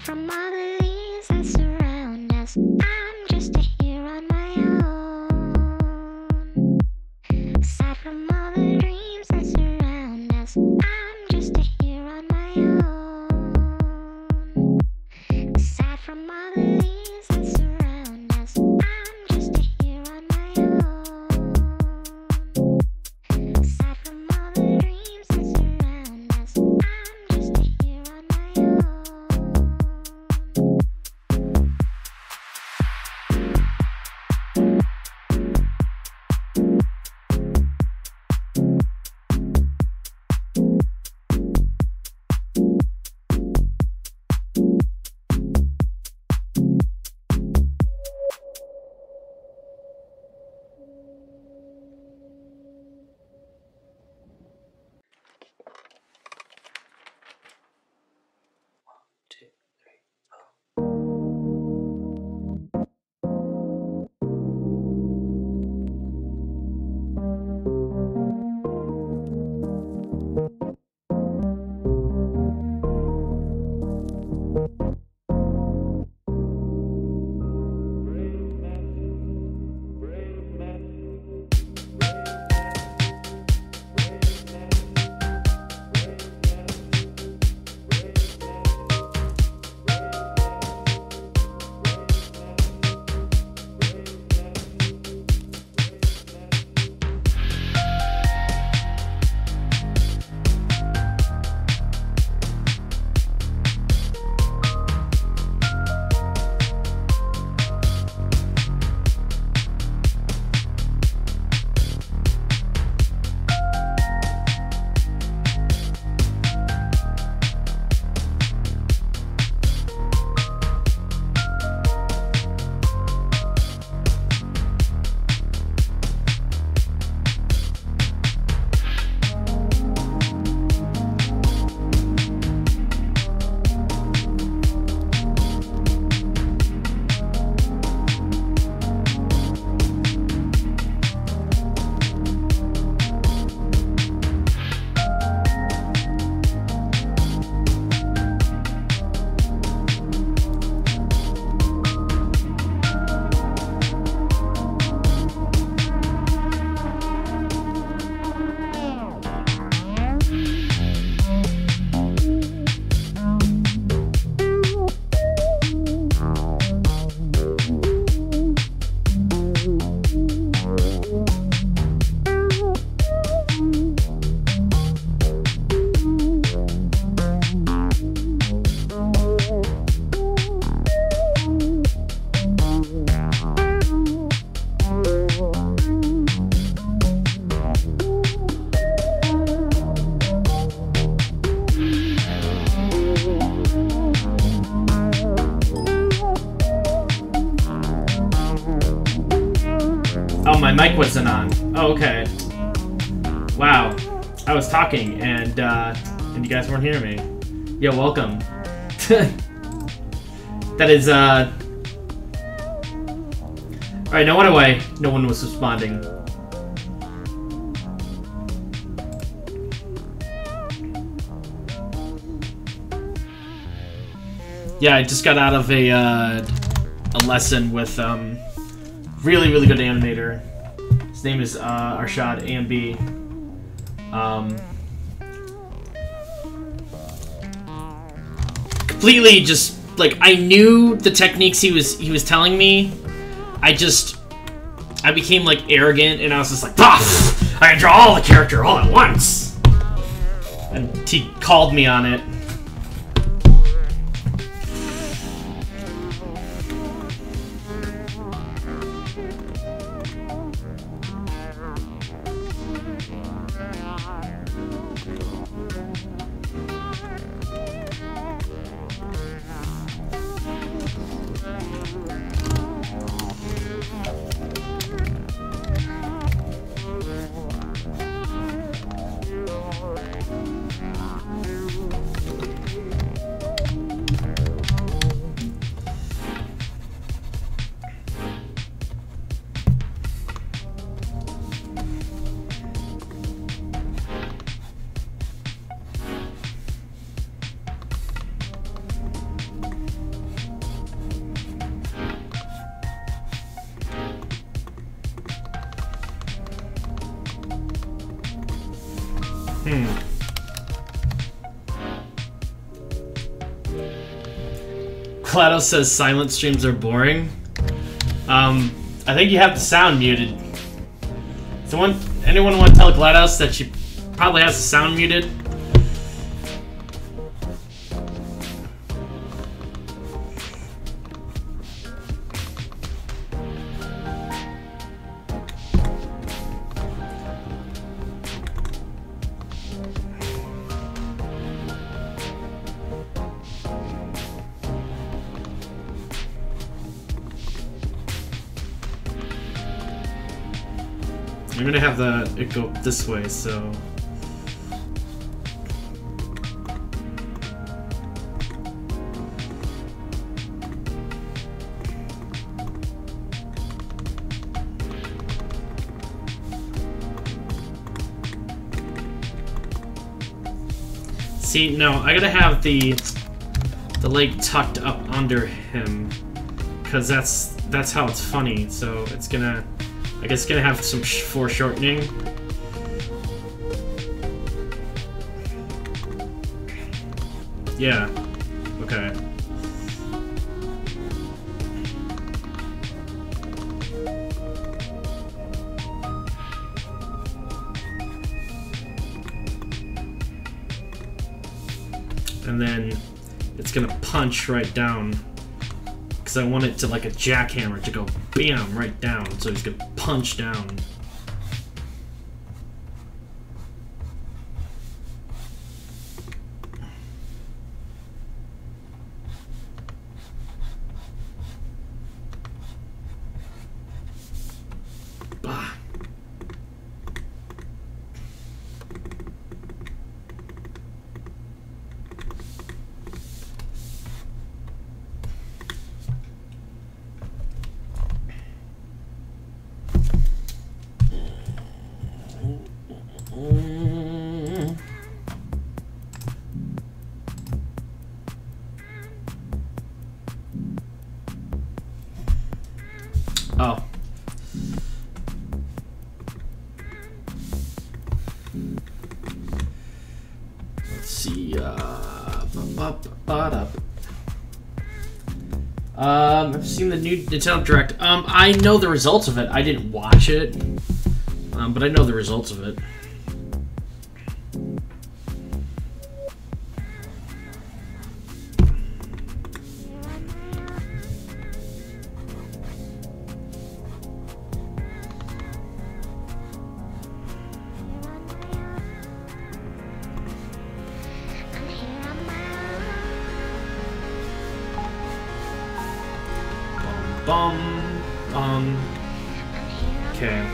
from all the leaves that surround us. I'm just a here on my own. Aside from all the dreams that surround us, I'm just a here on my own. Aside from all the leaves that surround us, I'm just a here on my own. Aside from all the dreams that surround us, I'm just a here on my own. Oh, my mic wasn't on. Oh, okay. Wow. I was talking and you guys weren't hearing me. Yo, welcome. That is, Alright, now what do I... No one was responding. Yeah, I just got out of a lesson with, really, really good animator. His name is, Arshad AMB. Completely just, like, I knew the techniques he was telling me. I became, like, arrogant, and I was just like, PAF! I can draw all the character all at once! And he called me on it. GLaDOS says silent streams are boring. I think you have the sound muted. Anyone want to tell GLaDOS that she probably has the sound muted? I'm gonna have it go this way, so... See, no, I gotta have the leg tucked up under him, because that's how it's funny, so it's gonna... I guess it's gonna have some foreshortening. Yeah. Okay. And then it's gonna punch right down. Because I want it to, like a jackhammer, to go bam right down. So he's gonna punch down. Bah. Oh. Let's see, I've seen the new Nintendo Direct. I know the results of it. I didn't watch it, but I know the results of it. Okay.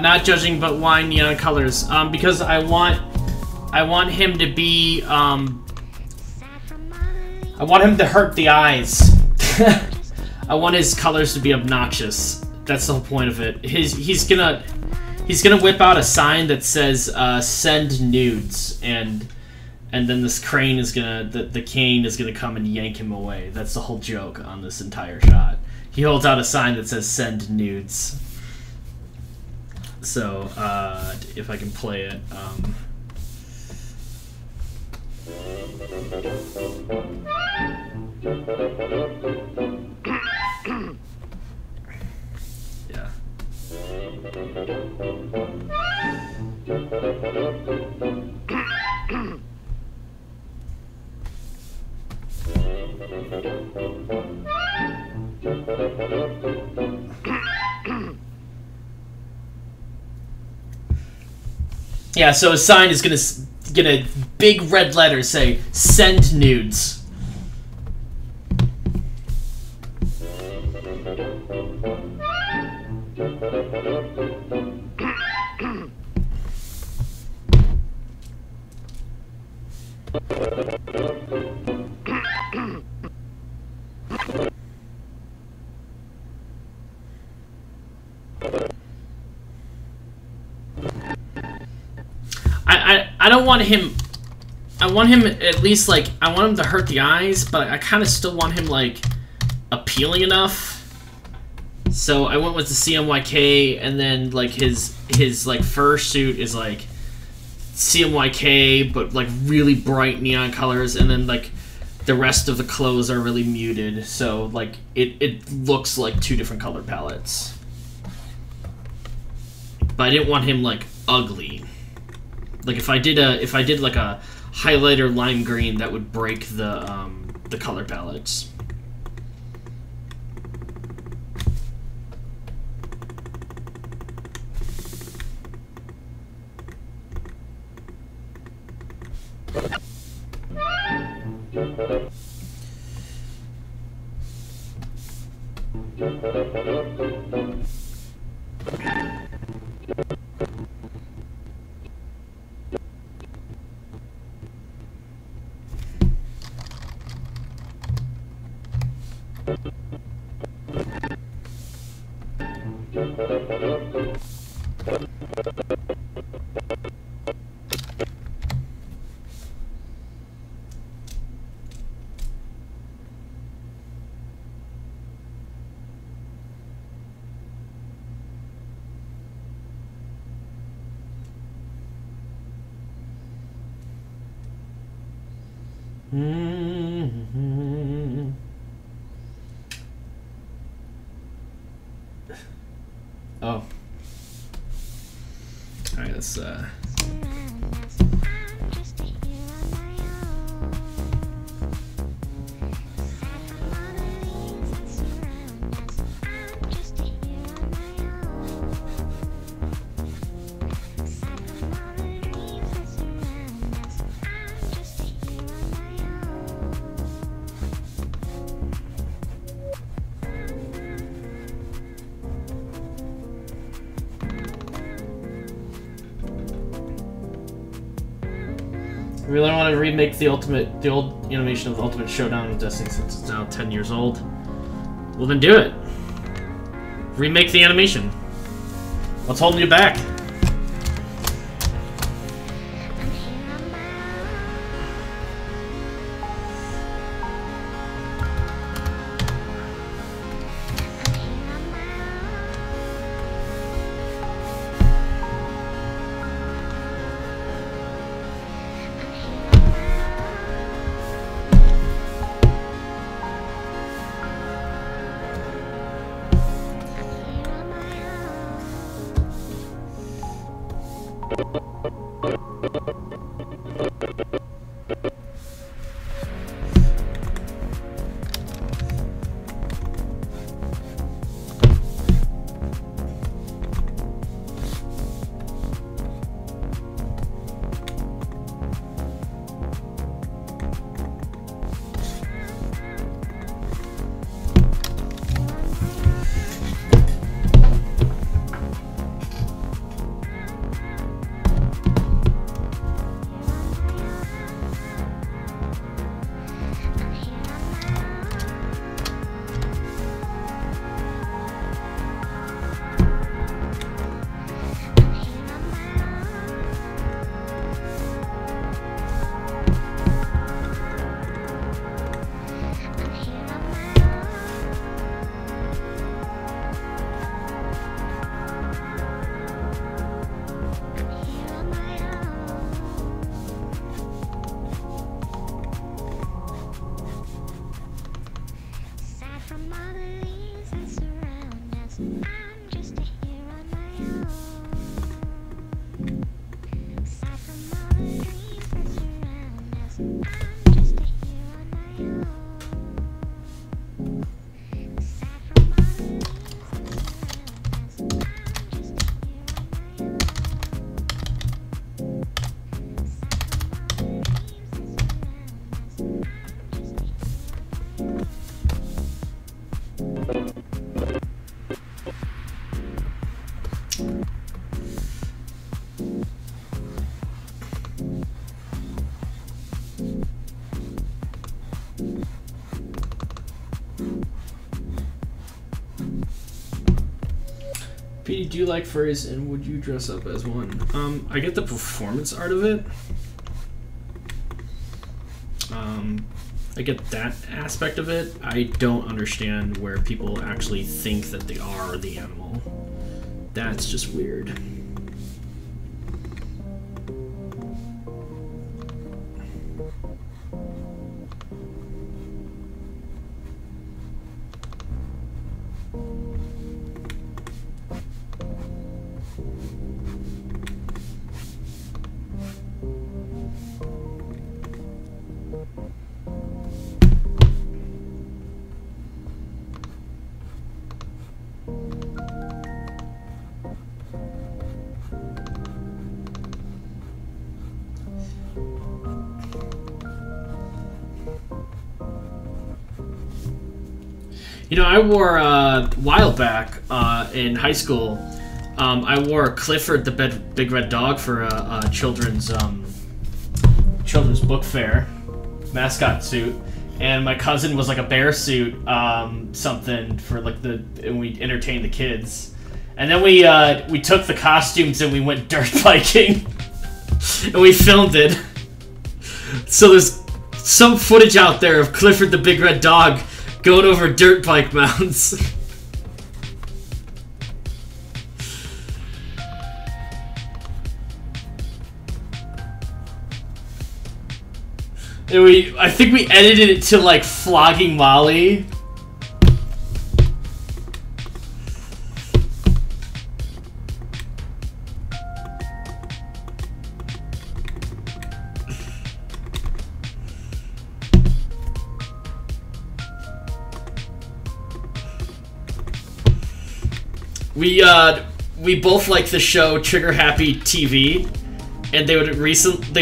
Not judging, but why neon colors? Because I want him to be, I want him to hurt the eyes. I want his colors to be obnoxious. That's the whole point of it. He's gonna whip out a sign that says "send nudes," and then this crane is gonna, the cane is gonna come and yank him away. That's the whole joke on this entire shot. He holds out a sign that says "Send nudes." So, if I can play it, yeah. Yeah, so his sign is gonna get a big red letter say "Send nudes." I don't want him. I want him at least like I want him to hurt the eyes, but I kind of still want him like appealing enough. So I went with the CMYK, and then like his like fur suit is like CMYK, but like really bright neon colors, and then like the rest of the clothes are really muted. So like it looks like two different color palettes. But I didn't want him like ugly. Like if I did like a highlighter lime green, that would break the color palettes. Oh. Alright, let's I really want to remake the old animation of the Ultimate Showdown with Destiny since it's now 10 years old. Well then do it. Remake the animation. What's holding you back? you do like furries, and would you dress up as one? I get the performance art of it. I get that aspect of it. I don't understand where people actually think that they are the animal. That's just weird. You know, I wore a while back in high school. I wore Clifford the Big Red Dog for a children's book fair mascot suit, and my cousin was like a bear suit something for like and we entertained the kids, and then we took the costumes and we went dirt biking and we filmed it. So there's some footage out there of Clifford the Big Red Dog going over dirt bike mounts. And I think we edited it to like flogging Molly. We both like the show Trigger Happy TV, and they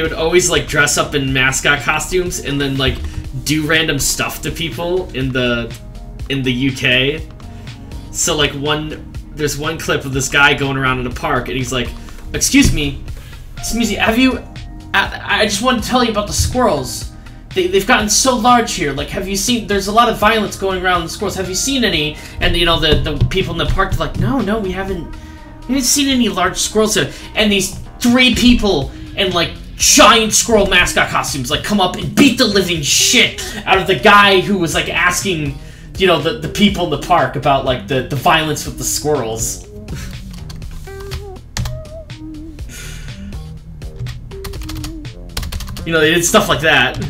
would always like dress up in mascot costumes and then like do random stuff to people in the UK. So like there's one clip of this guy going around in a park and he's like, excuse me, have you, I just wanted to tell you about the squirrels. They've gotten so large here. Like, have you seen? There's a lot of violence going around the squirrels. Have you seen any? And you know the people in the park are like, no, we haven't seen any large squirrels here. And these 3 people in like giant squirrel mascot costumes like come up and beat the living shit out of the guy who was like asking, you know, the people in the park about like the violence with the squirrels. You know, they did stuff like that.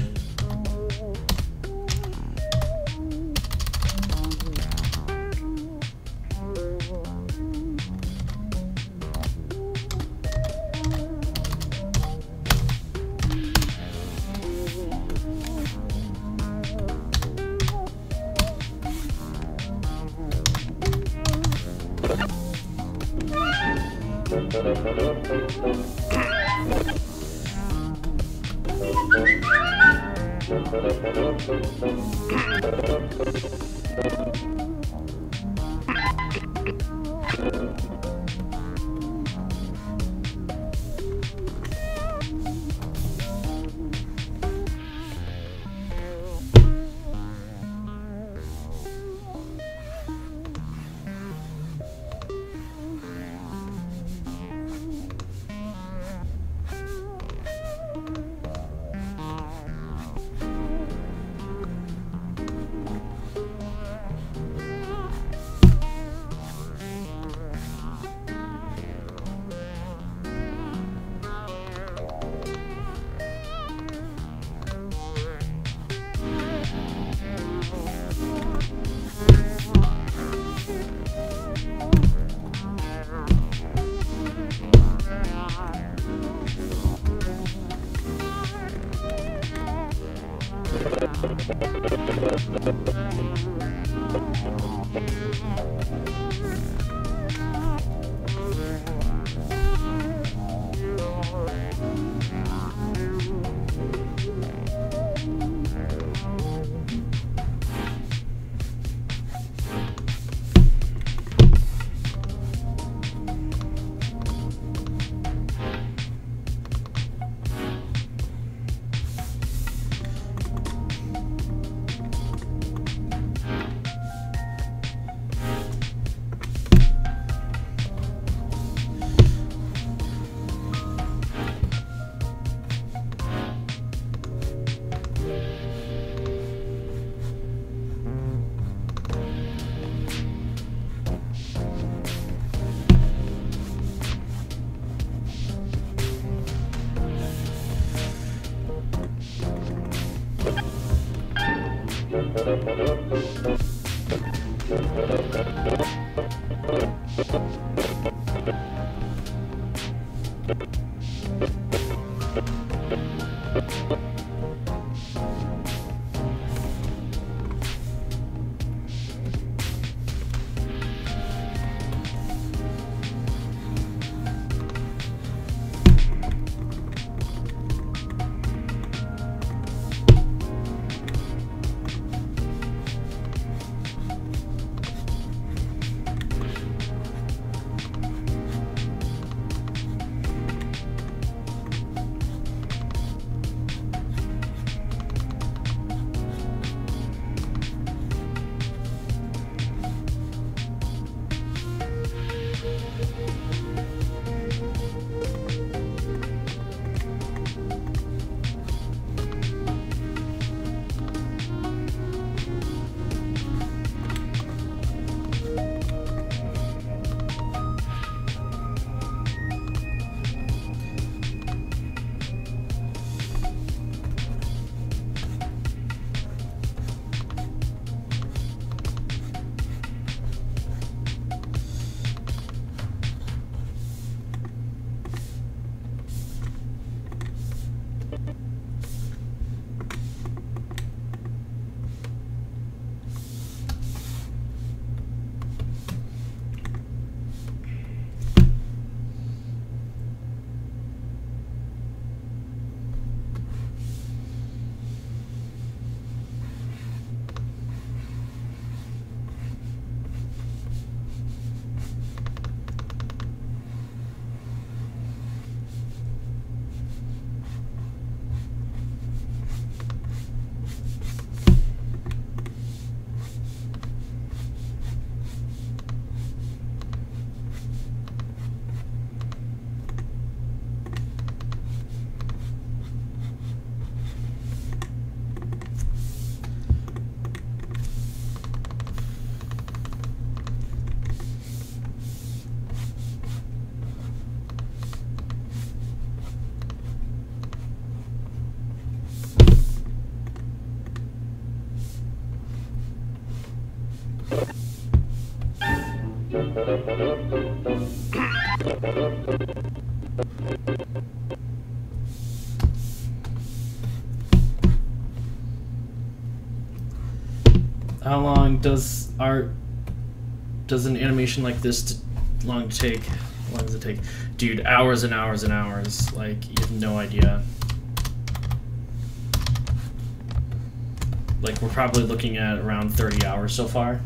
How long does an animation like this long take? How long does it take? Dude, hours and hours and hours. Like, you have no idea. Like, we're probably looking at around 30 hours so far.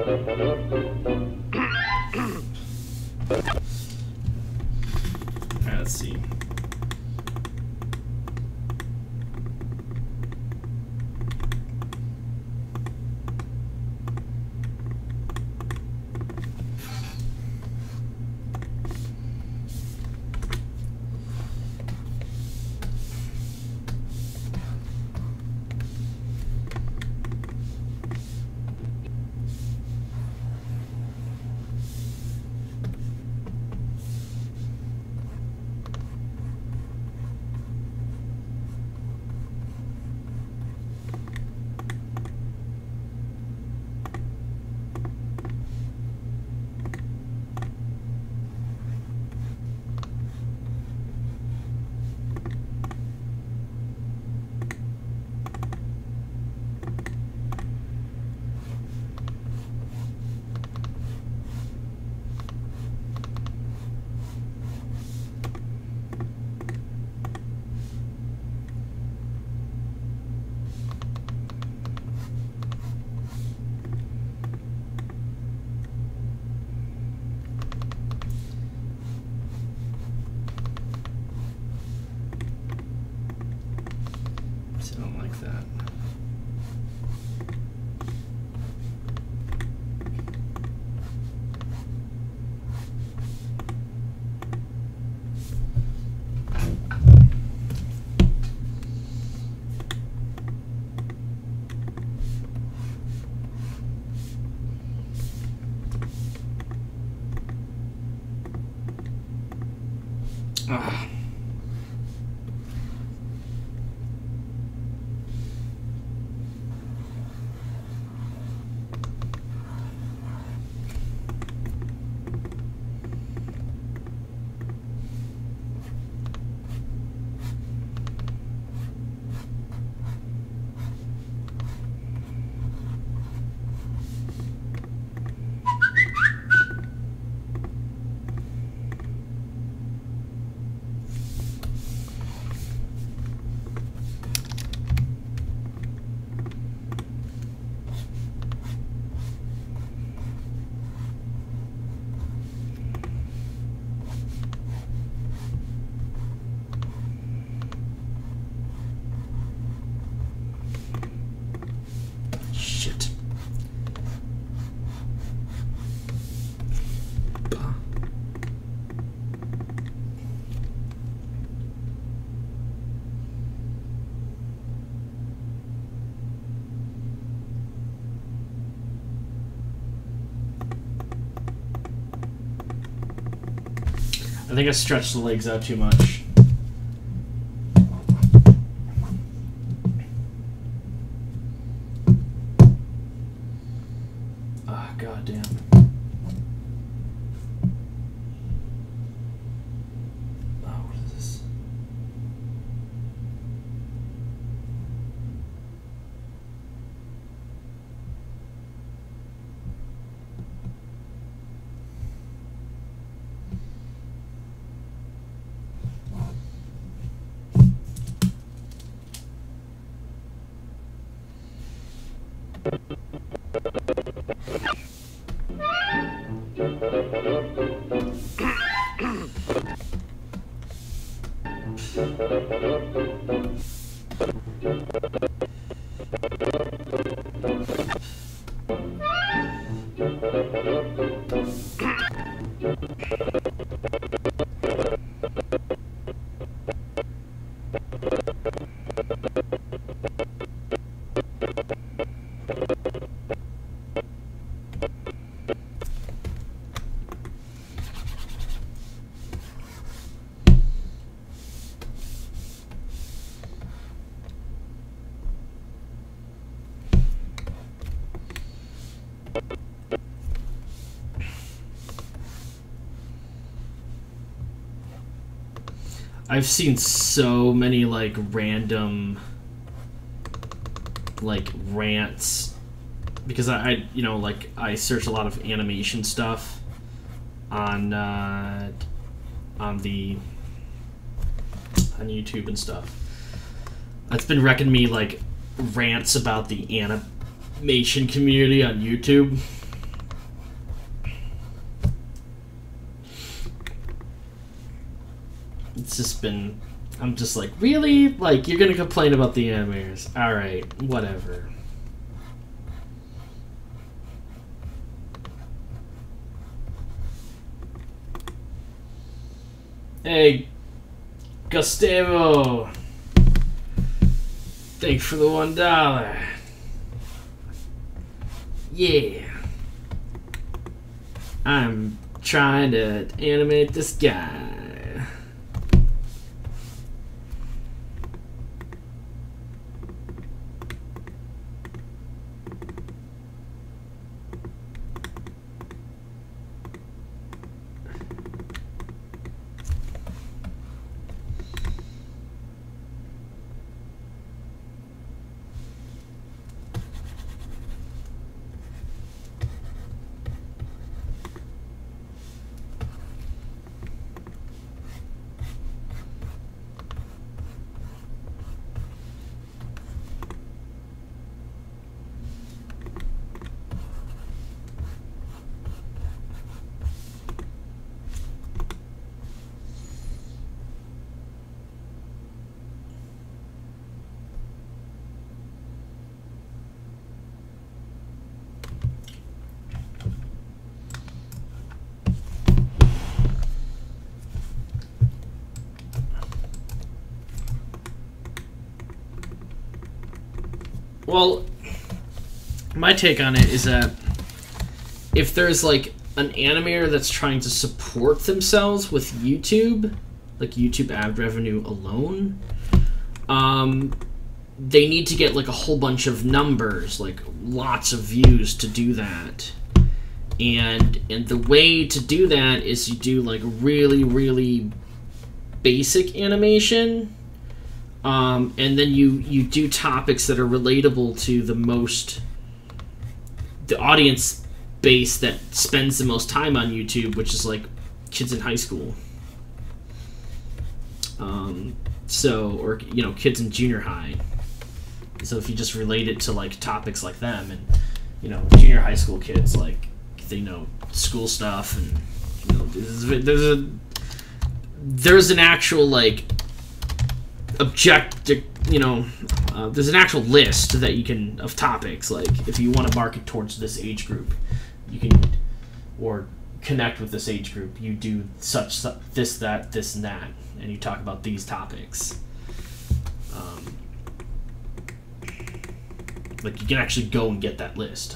Alright, let's see. I don't like that. Ah. Shit. I think I stretched the legs out too much. Ah, goddamn. Oh, what is this? I've seen so many like random like rants because I you know, like I search a lot of animation stuff on YouTube and stuff. It's been wrecking me like rants about the animation community on YouTube. it's just been. I'm just like, really? Like, you're gonna complain about the animators? All right, whatever. Hey, Gustavo. Thanks for the $1. Yeah. I'm trying to animate this guy. Well, my take on it is that if there's like an animator that's trying to support themselves with YouTube, like YouTube ad revenue alone, they need to get like a whole bunch of numbers, like lots of views to do that. And the way to do that is you do like really basic animation. And then you do topics that are relatable to the audience base that spends the most time on YouTube, which is like kids in high school. Or kids in junior high. So if you just relate it to like topics like them, and junior high school kids, like they know school stuff, and there's an actual like objective, there's an actual list that you can of topics. Like if you want to market towards this age group, you can, or connect with this age group, you do such this, that, this, and that, and you talk about these topics. Like you can actually go and get that list.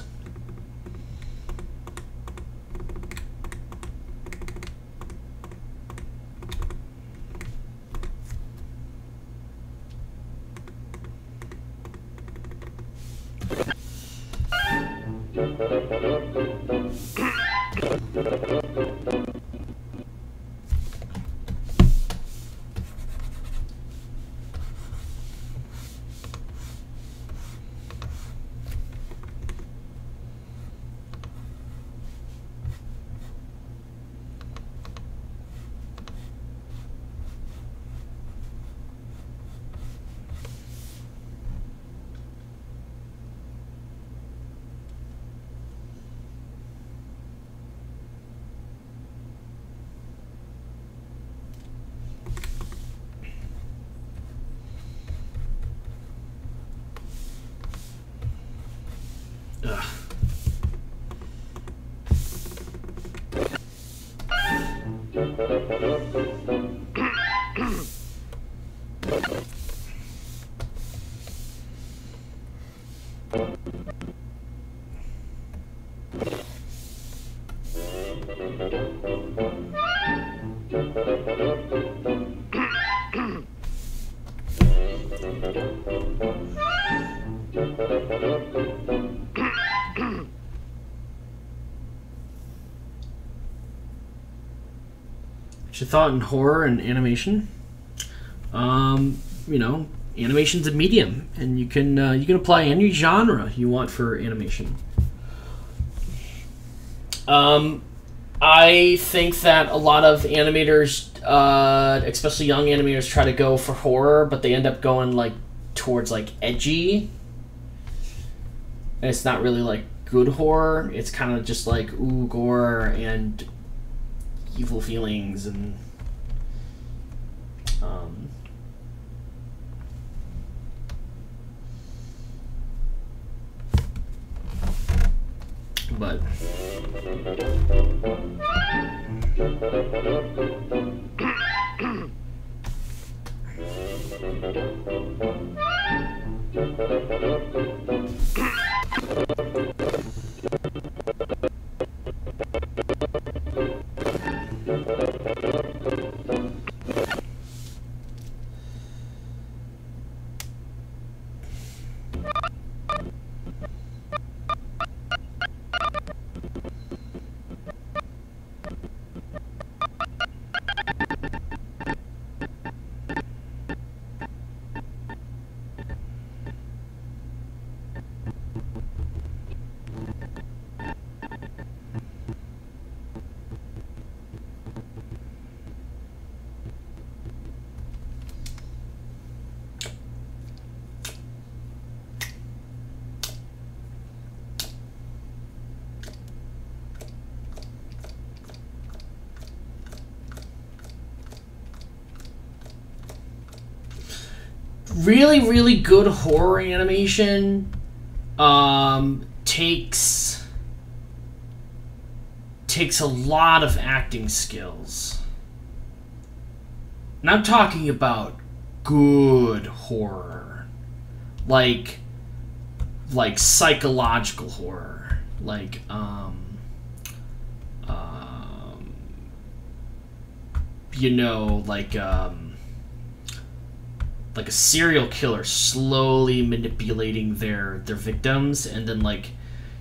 What's your thought in horror and animation? Animation's a medium, and you can apply any genre you want for animation. I think that a lot of animators, especially young animators, try to go for horror, but they end up going like towards like edgy, and it's not really like good horror. It's kind of just like gore and evil feelings, and But really good horror animation takes a lot of acting skills. And I'm talking about good horror. Like psychological horror. Like you know, like a serial killer slowly manipulating their victims, and then, like,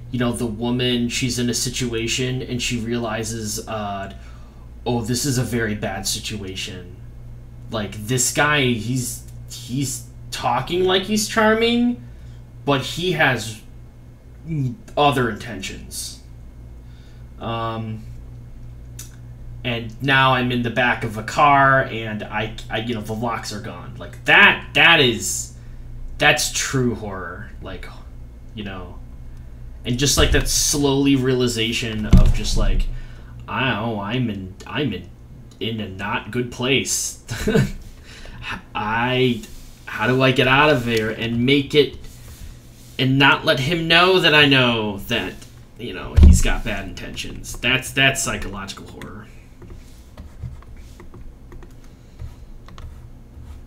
you know, the woman, she's in a situation and she realizes, oh, this is a very bad situation. Like, this guy, he's talking like he's charming, but he has other intentions. And now I'm in the back of a car, and I you know, the locks are gone. Like, that's true horror. Like, you know, and just like that slowly realization of just like, I'm in a not good place. How do I get out of there and make it, and not let him know that I know that, you know, he's got bad intentions. That's psychological horror.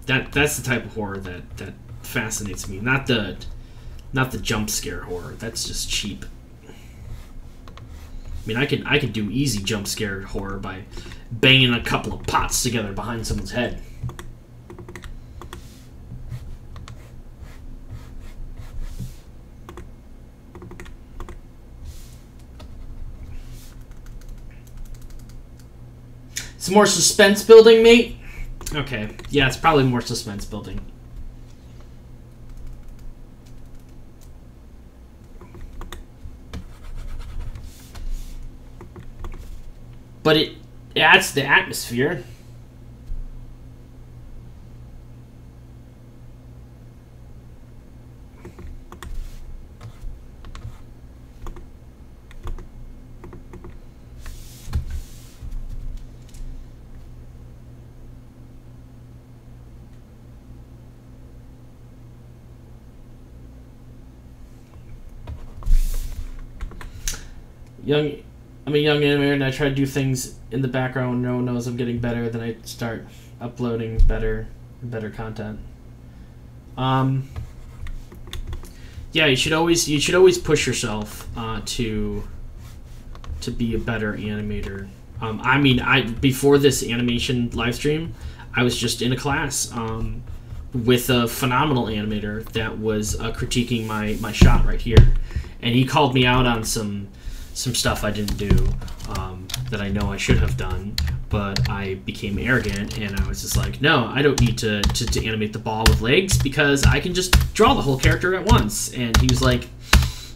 That's the type of horror that fascinates me. Not the jump scare horror. That's just cheap. I mean, I could do easy jump scare horror by banging a couple of pots together behind someone's head. Some more suspense building, mate? Okay, yeah, it's probably more suspense building. But it adds to the atmosphere. I'm a young animator, and I try to do things in the background when no one knows I'm getting better. Then I start uploading better content. Yeah, you should always push yourself to be a better animator. I mean, before this animation live stream, I was just in a class with a phenomenal animator that was critiquing my shot right here, and he called me out on some stuff I didn't do that I know I should have done, but I became arrogant, and I was just like, no, I don't need to animate the ball with legs, because I can just draw the whole character at once. And he was like,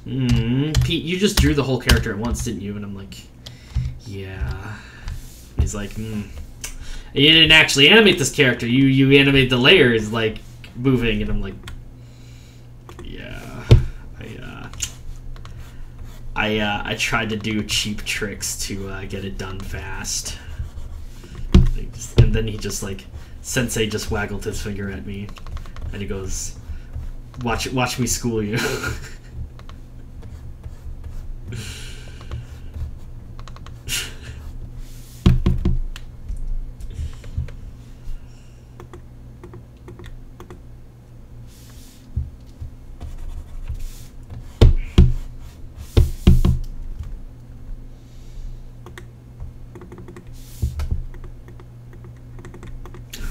Pete, you just drew the whole character at once, didn't you? And I'm like, yeah. He's like, you didn't actually animate this character, you animate the layers, like, moving. And I'm like, I tried to do cheap tricks to get it done fast. And then he just, like, Sensei just waggled his finger at me, and he goes, "Watch me school you."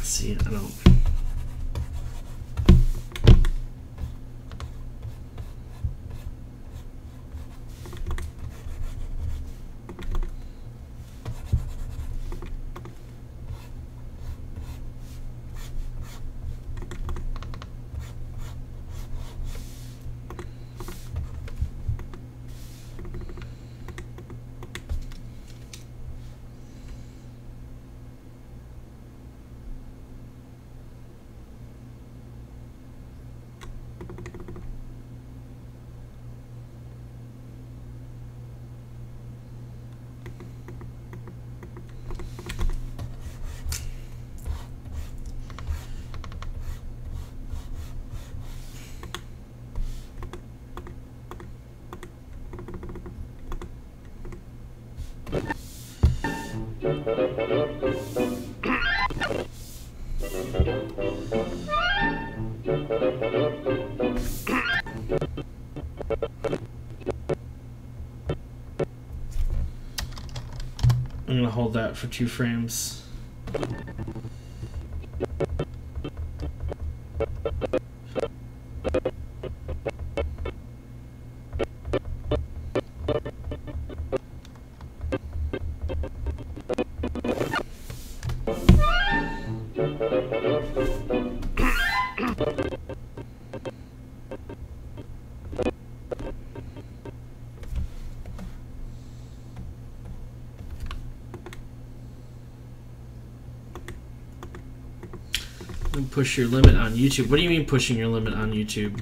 See, I don't. I'm gonna hold that for 2 frames. Push your limit on YouTube. What do you mean pushing your limit on YouTube?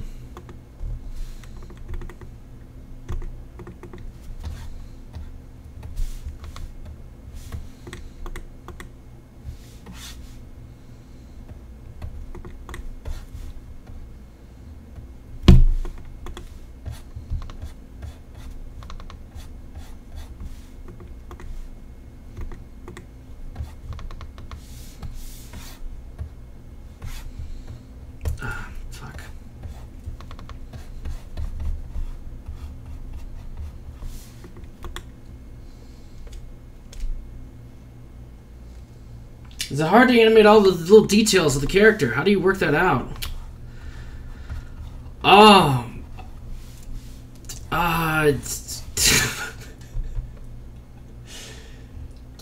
Is it hard to animate all the little details of the character? How do you work that out?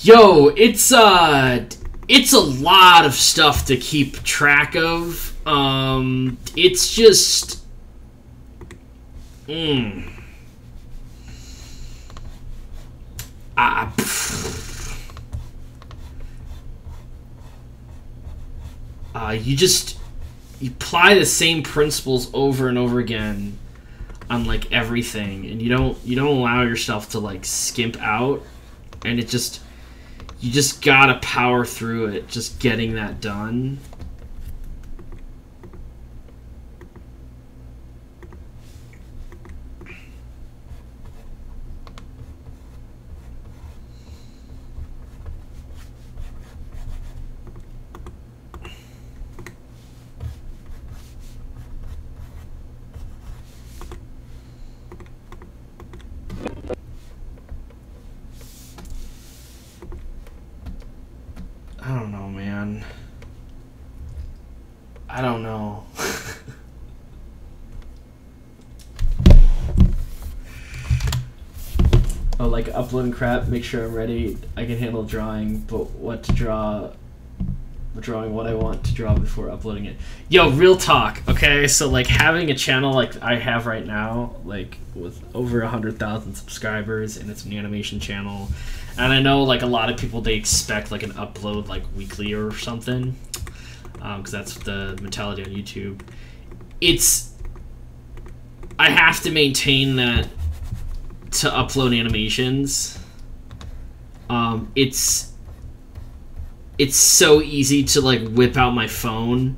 Yo, it's a lot of stuff to keep track of. It's just you apply the same principles over and over again on like everything, and you don't allow yourself to like skimp out, and you just gotta power through it, just getting that done. I don't know, man. I don't know. Oh, like uploading crap, make sure I'm ready. I can handle drawing, but what to draw, drawing what I want to draw before uploading it. Yo, real talk, okay? So like having a channel like I have right now, like with over 100,000 subscribers, and it's an animation channel, and I know like a lot of people, they expect like an upload like weekly or something, because that's the mentality on YouTube. I have to maintain that to upload animations. it's so easy to like whip out my phone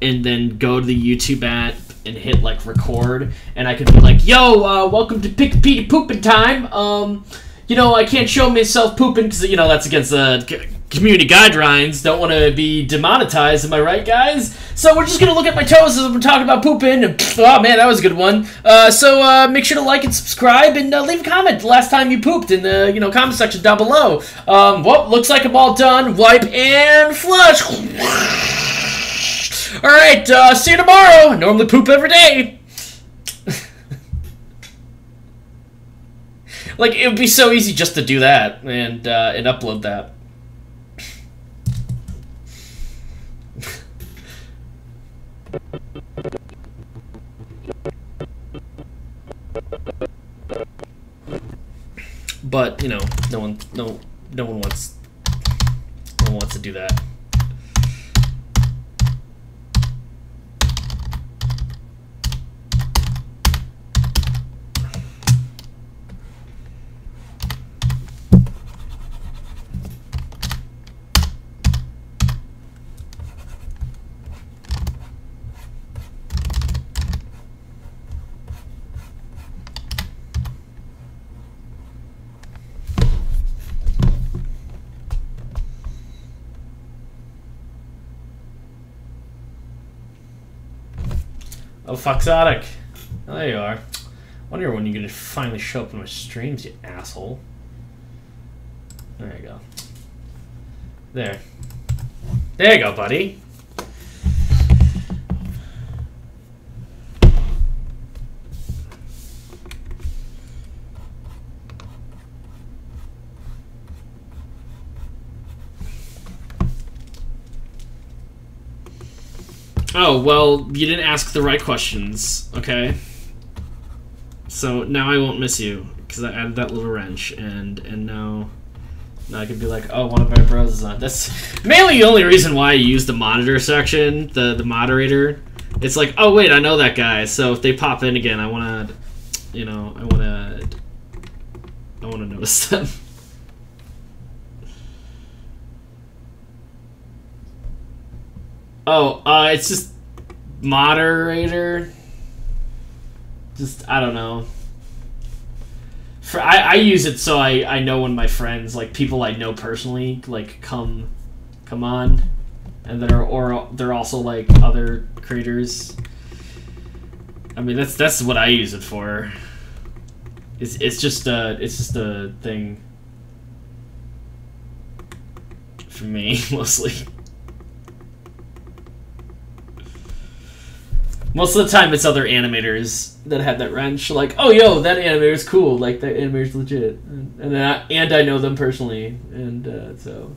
and then go to the YouTube app and hit like record, and I could be like, yo, welcome to Pikapetey pooping time. You know, I can't show myself pooping because, you know, that's against the community guidelines. Don't want to be demonetized, am I right, guys? So we're just going to look at my toes as we're talking about pooping. And, oh, man, that was a good one. So make sure to like and subscribe and leave a comment the last time you pooped in the, you know, comment section down below. Well, looks like I'm all done. Wipe and flush. All right, see you tomorrow. I normally poop every day. Like, it would be so easy just to do that and upload that. But, you know, no one wants to do that. Oh, Foxotic. Oh, there you are. Wonder when you're gonna finally show up in my streams, you asshole. There you go. There. There you go, buddy. Oh, well, you didn't ask the right questions, okay? So now I won't miss you, because I added that little wrench, and now I can be like, oh, one of my bros is on. That's mainly the only reason why I use the monitor section, the moderator. It's like, oh, wait, I know that guy, so if they pop in again, I want to, you know, I want to notice them. Oh, it's just moderator. Just, I don't know. I use it so I know when my friends, like people I know personally, like come on, and they're also like other creators. I mean, that's what I use it for. It's just a thing for me mostly. Most of the time, it's other animators that have that wrench. Like, oh, yo, that animator's cool. Like, that animator's legit, and I know them personally, and so.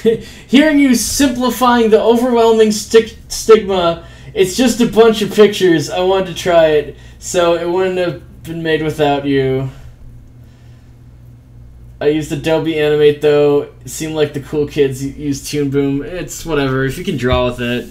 Hearing you simplifying the overwhelming stigma, it's just a bunch of pictures. I wanted to try it, so it wouldn't have been made without you. I used Adobe Animate, though. It seemed like the cool kids used Toonboom. It's whatever, if you can draw with it.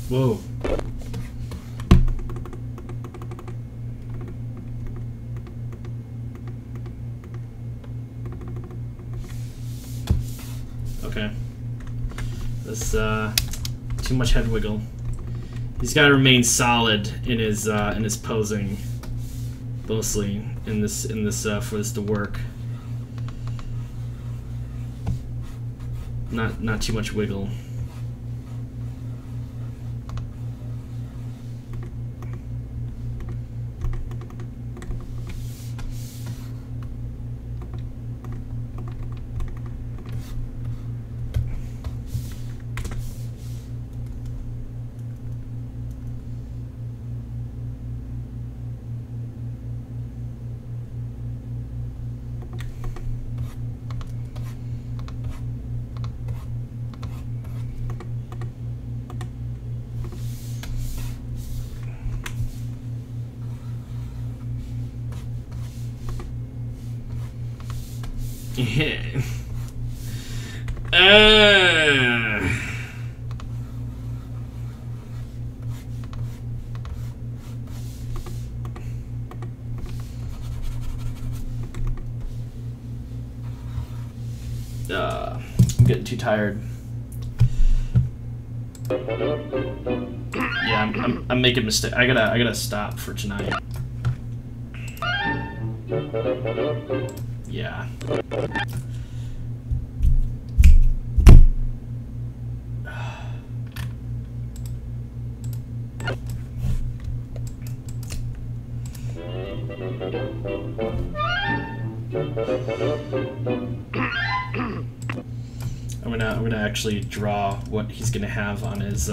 Whoa. Okay. This too much head wiggle. He's got to remain solid in his posing, mostly in this for this to work. Not too much wiggle. Yeah. I'm getting too tired. Yeah, I'm making mistakes. I gotta stop for tonight. Yeah. I'm gonna actually draw what he's gonna have on his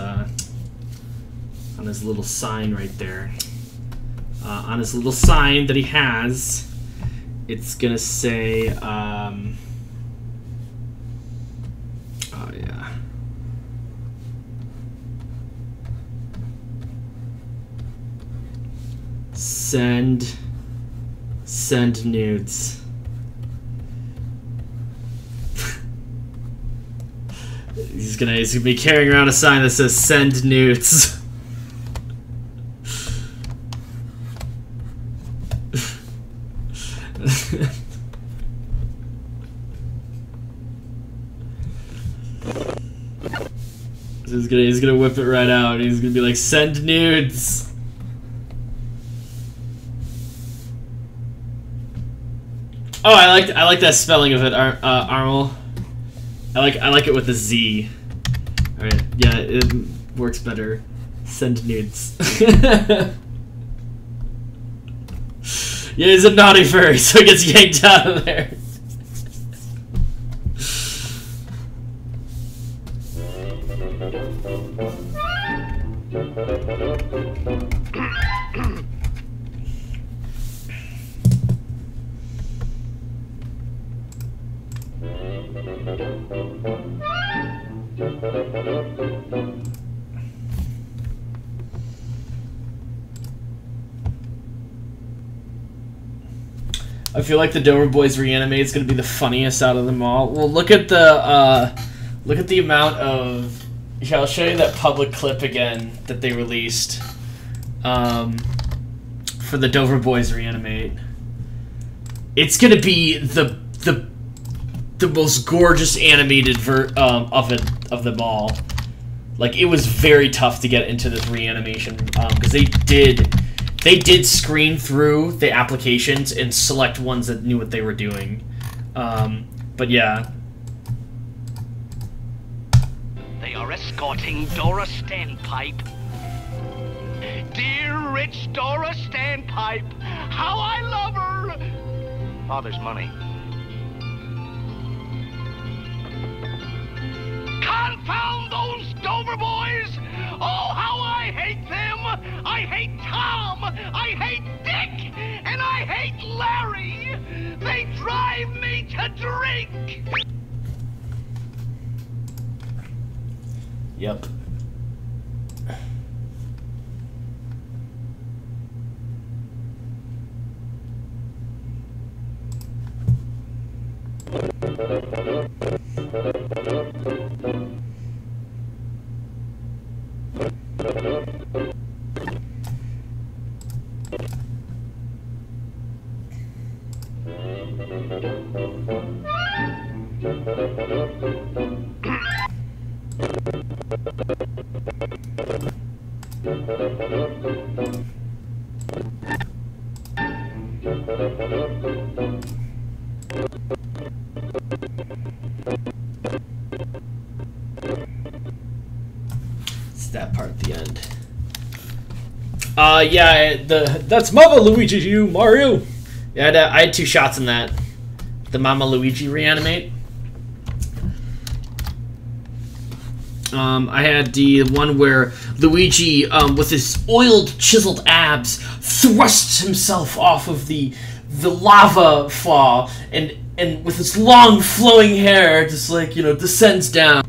little sign right there. On his little sign that he has, it's gonna say, oh yeah. Send nudes. He's gonna be carrying around a sign that says "Send nudes." He's gonna whip it right out. He's gonna be like, "Send nudes." Oh, I like that spelling of it, Armel. I like it with a Z. All right, yeah, it works better. Send nudes. Yeah, he's a naughty furry, so he gets yanked out of there. I feel like the Dover Boys Reanimate is going to be the funniest out of them all. Well, look at the amount of. Here, I'll show you that public clip again that they released for the Dover Boys Reanimate. It's going to be the most gorgeous animated of them all. Like, it was very tough to get into this reanimation because they did screen through the applications and select ones that knew what they were doing. But yeah. They are escorting Dora Standpipe. Dear rich Dora Standpipe, how I love her! Father's money. Confound those Dover boys! Oh, how I hate them! I hate Tom! I hate Dick! And I hate Larry! They drive me to drink! Yep. It's that part at the end. Yeah, that's Mama Luigi, you Mario. Yeah, I had 2 shots in that. The Mama Luigi Reanimate. I had the one where Luigi, with his oiled, chiseled abs, thrusts himself off of the lava fall, and with his long, flowing hair, just like, you know, descends down.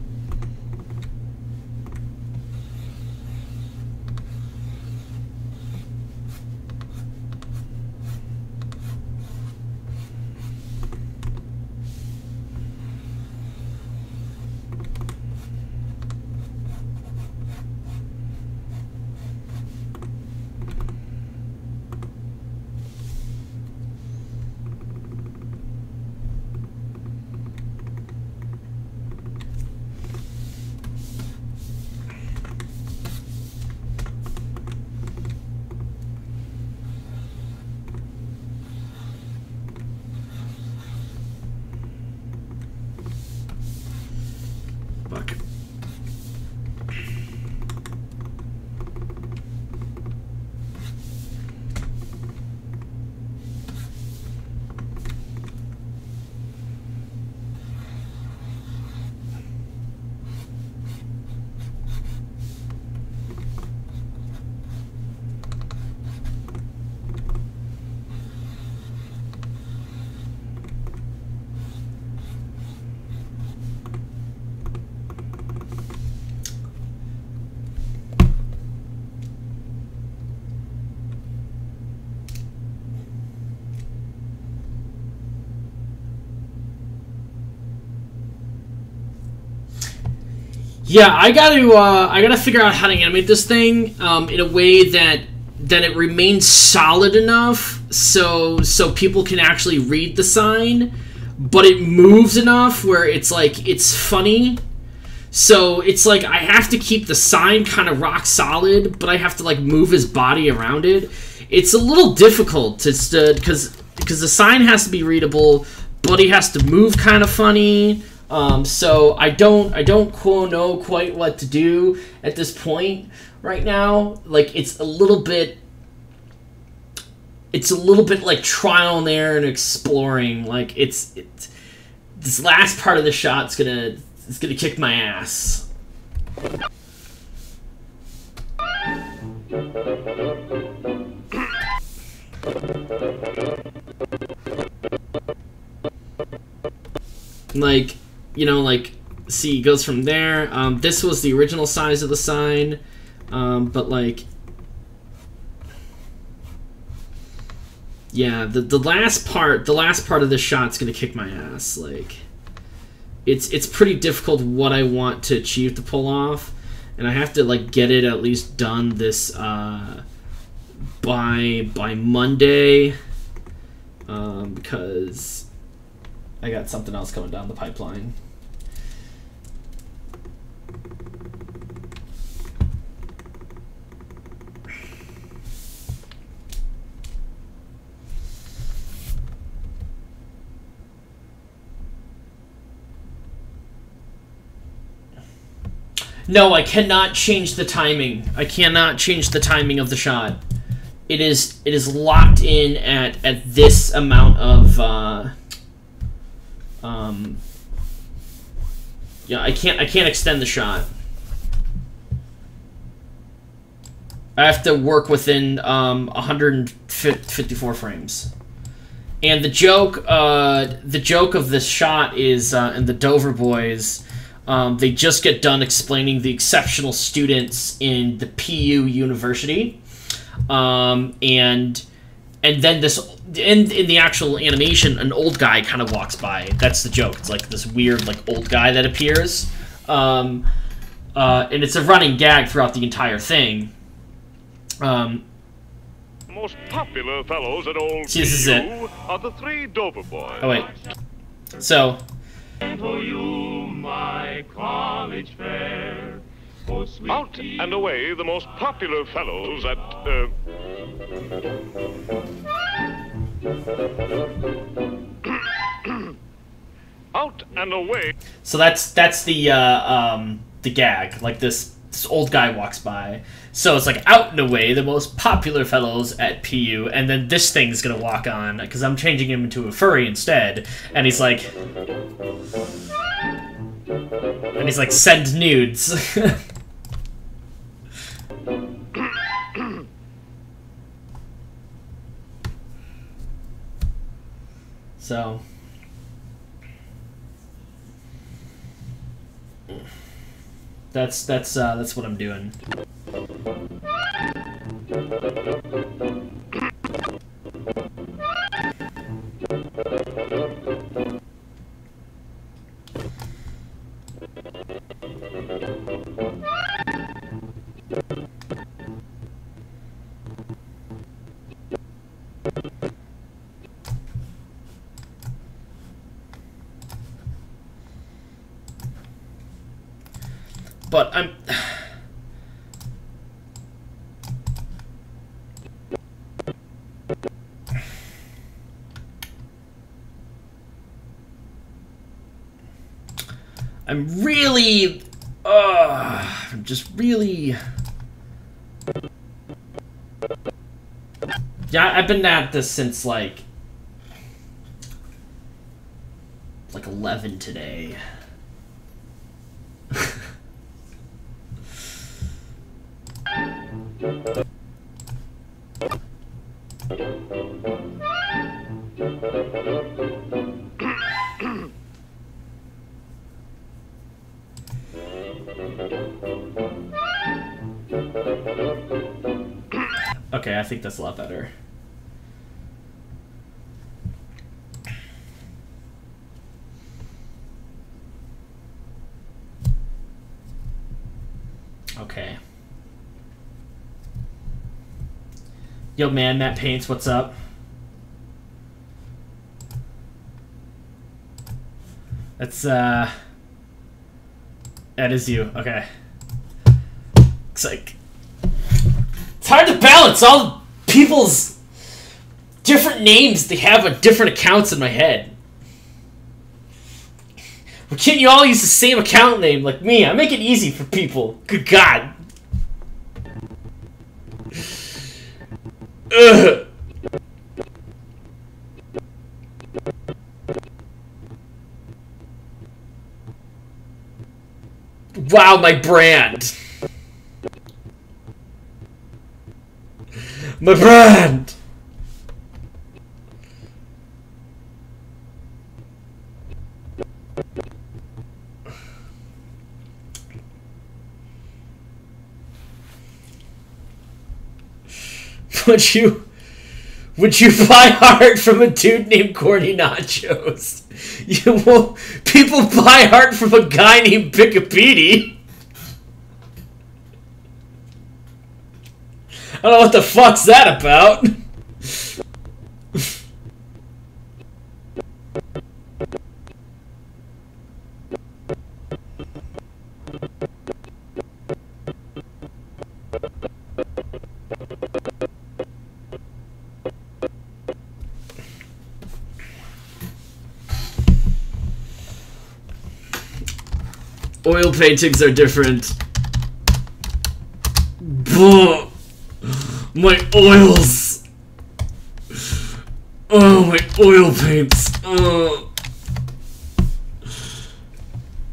Yeah, I gotta figure out how to animate this thing in a way that it remains solid enough so people can actually read the sign, but it moves enough where it's like it's funny. So it's like I have to keep the sign kind of rock solid, but I have to like move his body around it. It's a little difficult because the sign has to be readable, but he has to move kind of funny. So I don't know quite what to do at this point right now. Like it's a little bit like trial and error and exploring. Like it's this last part of the shot's gonna kick my ass. Like, you know, like, see, it goes from there. This was the original size of the sign, but like, yeah, the last part of this shot's gonna kick my ass. Like, it's pretty difficult what I want to achieve to pull off, and I have to like get it at least done this by Monday, because I got something else coming down the pipeline. No, I cannot change the timing. I cannot change the timing of the shot. It is locked in at this amount of yeah, I can't extend the shot. I have to work within 154 frames. And the joke of this shot is in the Dover Boys. They just get done explaining the exceptional students in the PU University, and then this in the actual animation, an old guy kind of walks by. That's the joke. It's like this weird like old guy that appears, and it's a running gag throughout the entire thing. Most popular fellows at old See, this is it. PU are the three Dover boys. Oh wait, so. For you, my college fair. Oh, sweet Out and away, the most popular fellows at, out and away. So that's the gag. Like this old guy walks by. So it's like out and away, the most popular fellows at PU, and then this thing's gonna walk on because I'm changing him into a furry instead, and he's like, send nudes. So. That's what I'm doing. But I'm really, I'm just really, yeah, I've been at this since like 11 today. Okay, I think that's a lot better. Yo, man, Matt Paints, what's up? That's, that is you. Okay. It's like... It's hard to balance all people's different names they have on different accounts in my head. Why can't you all use the same account name like me? I make it easy for people. Good God. Ugh. Wow, my brand. My brand. Would you buy art from a dude named Corny Nachos? You won't. People buy art from a guy named Pikapetey. I don't know what the fuck's that about. Oil paintings are different. Buh. My oils. Oh, my oil paints.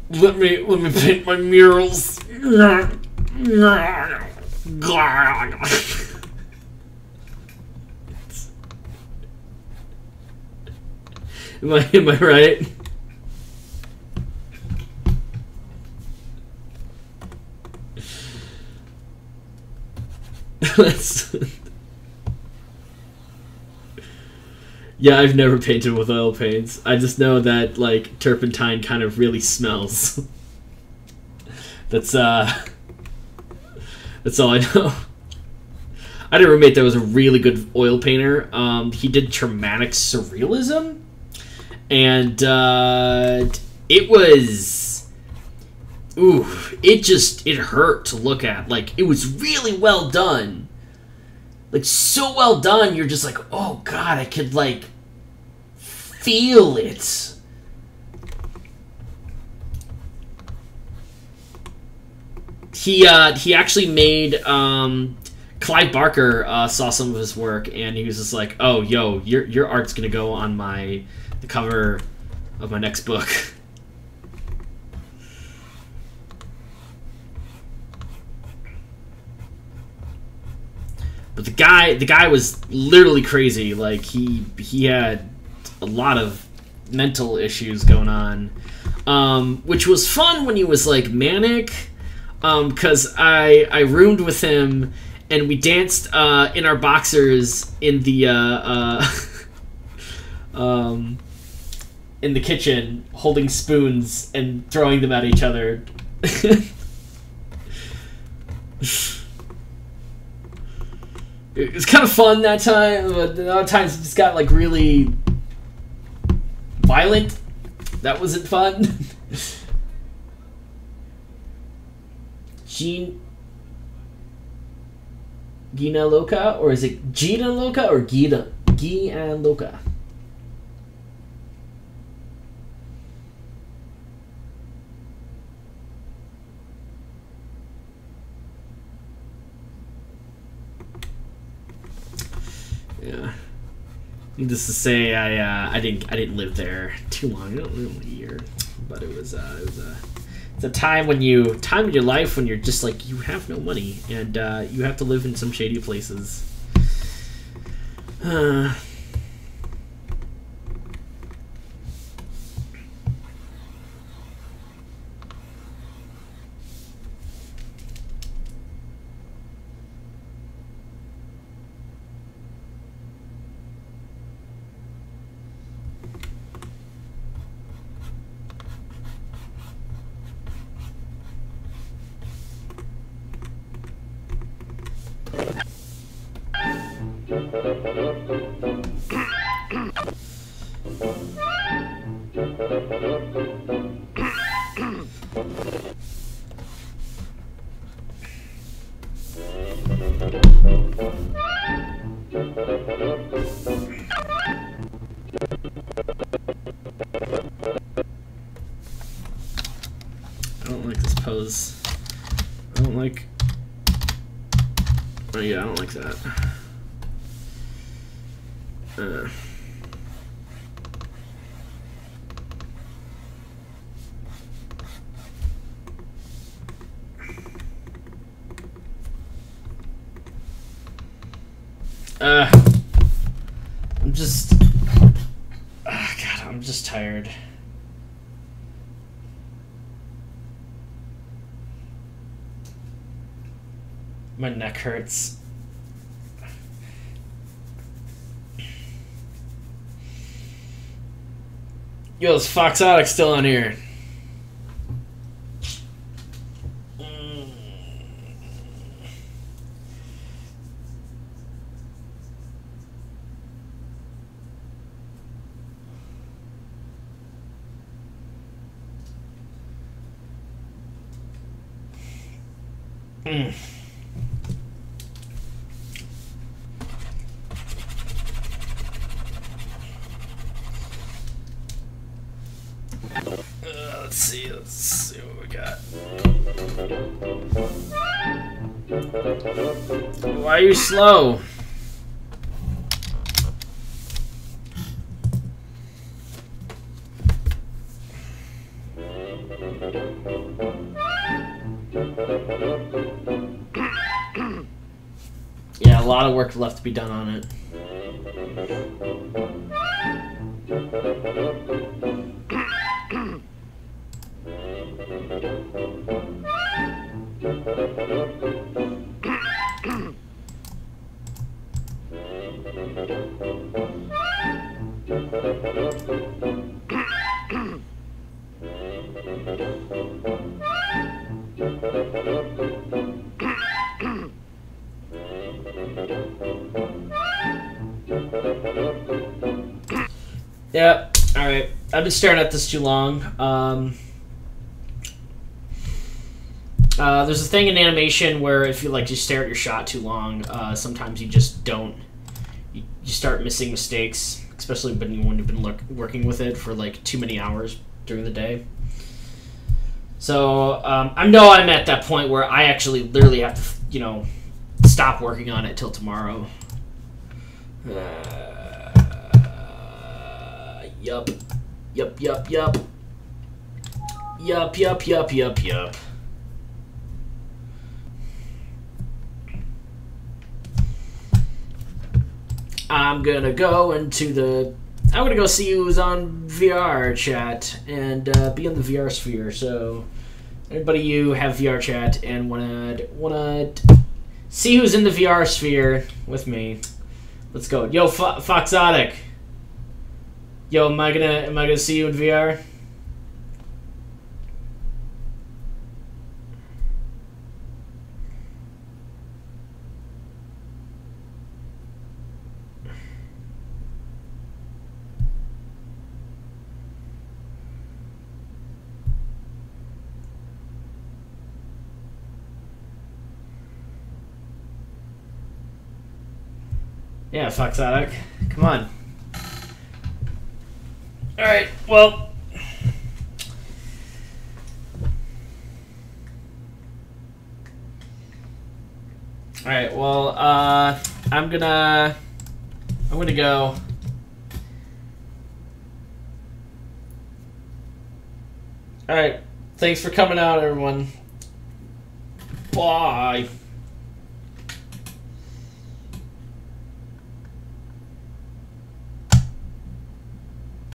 Let me paint my murals. Am I right? Yeah, I've never painted with oil paints. I just know that, like, turpentine kind of really smells. That's all I know. I had a roommate that was a really good oil painter. He did dramatic surrealism. And, it was... Ooh, it hurt to look at. Like, it was really well done. Like, so well done, you're just like, oh god, I could, like, feel it. He actually made, Clive Barker, saw some of his work, and he was just like, oh, yo, your art's gonna go on the cover of my next book. But the guy was literally crazy. Like, he had a lot of mental issues going on, which was fun when he was, like, manic, because I roomed with him and we danced in our boxers in the in the kitchen, holding spoons and throwing them at each other. It was kind of fun that time, but other times it just got, like, really violent. That wasn't fun. Gina Loca? Or is it Gina Loca or Gina Loca? Yeah. Needless to say, I didn't live there too long. Only a year, but it was it's a time in your life when you're just like, you have no money and you have to live in some shady places. I don't like this pose. I don't like... Oh yeah, I don't like that. I'm just... God, I'm just tired. My neck hurts. Yo, is Foxotic still on here? Let's see what we got. Why are you slow? Yeah, a lot of work left to be done on it. Yep. All right. I've been staring at this too long. There's a thing in animation where if you you stare at your shot too long, sometimes you just don't. You start missing mistakes, especially when you've been working with it for too many hours during the day. So I know I'm at that point where I actually literally have to, stop working on it till tomorrow. Yup. I'm gonna go see who's on VR chat and be in the VR sphere. So, anybody you have VR chat and wanna see who's in the VR sphere with me, let's go. Yo, Foxotic. Yo, am I gonna see you in VR? Yeah, Foxotic. Come on. Alright, well. Alright, well, I'm gonna go. Alright, thanks for coming out, everyone. Bye.